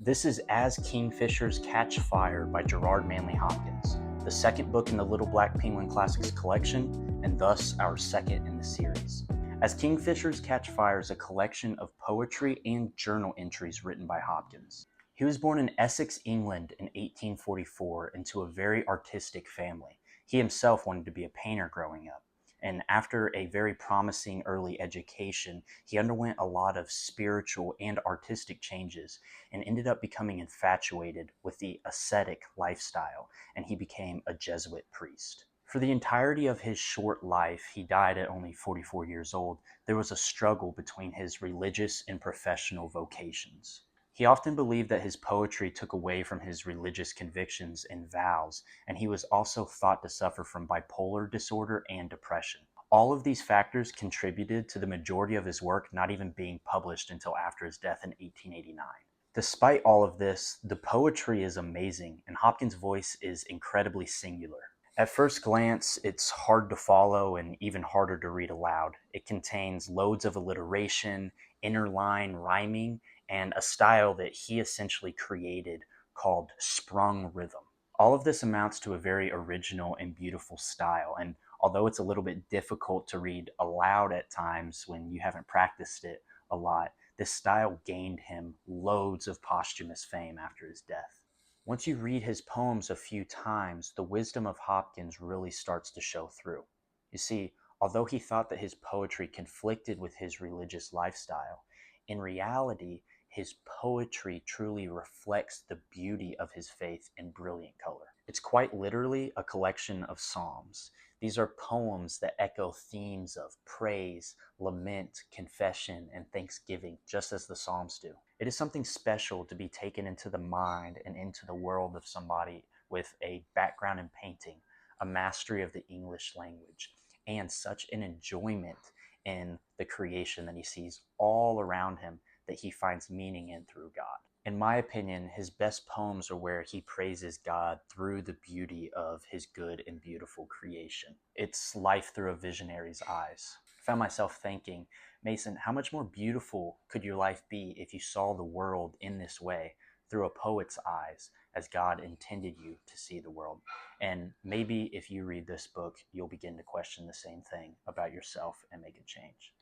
This is As Kingfishers Catch Fire by Gerard Manley Hopkins, the second book in the Little Black Penguin Classics collection, and thus our second in the series. As Kingfishers Catch Fire is a collection of poetry and journal entries written by Hopkins. He was born in Essex, England in 1844 into a very artistic family. He himself wanted to be a painter growing up. And after a very promising early education, he underwent a lot of spiritual and artistic changes and ended up becoming infatuated with the ascetic lifestyle, and he became a Jesuit priest. For the entirety of his short life, he died at only 44 years old, there was a struggle between his religious and professional vocations. He often believed that his poetry took away from his religious convictions and vows, and he was also thought to suffer from bipolar disorder and depression. All of these factors contributed to the majority of his work not even being published until after his death in 1889. Despite all of this, the poetry is amazing, and Hopkins' voice is incredibly singular. At first glance, it's hard to follow and even harder to read aloud. It contains loads of alliteration, interline rhyming, and a style that he essentially created called sprung rhythm. All of this amounts to a very original and beautiful style, and although it's a little bit difficult to read aloud at times when you haven't practiced it a lot, this style gained him loads of posthumous fame after his death. Once you read his poems a few times, the wisdom of Hopkins really starts to show through. You see, although he thought that his poetry conflicted with his religious lifestyle, in reality, his poetry truly reflects the beauty of his faith in brilliant color. It's quite literally a collection of psalms. These are poems that echo themes of praise, lament, confession, and thanksgiving, just as the psalms do. It is something special to be taken into the mind and into the world of somebody with a background in painting, a mastery of the English language, and such an enjoyment in the creation that he sees all around him that he finds meaning in through God. In my opinion, his best poems are where he praises God through the beauty of his good and beautiful creation. It's life through a visionary's eyes. I found myself thinking, Mason, how much more beautiful could your life be if you saw the world in this way, through a poet's eyes, as God intended you to see the world? And maybe if you read this book, you'll begin to question the same thing about yourself and make a change.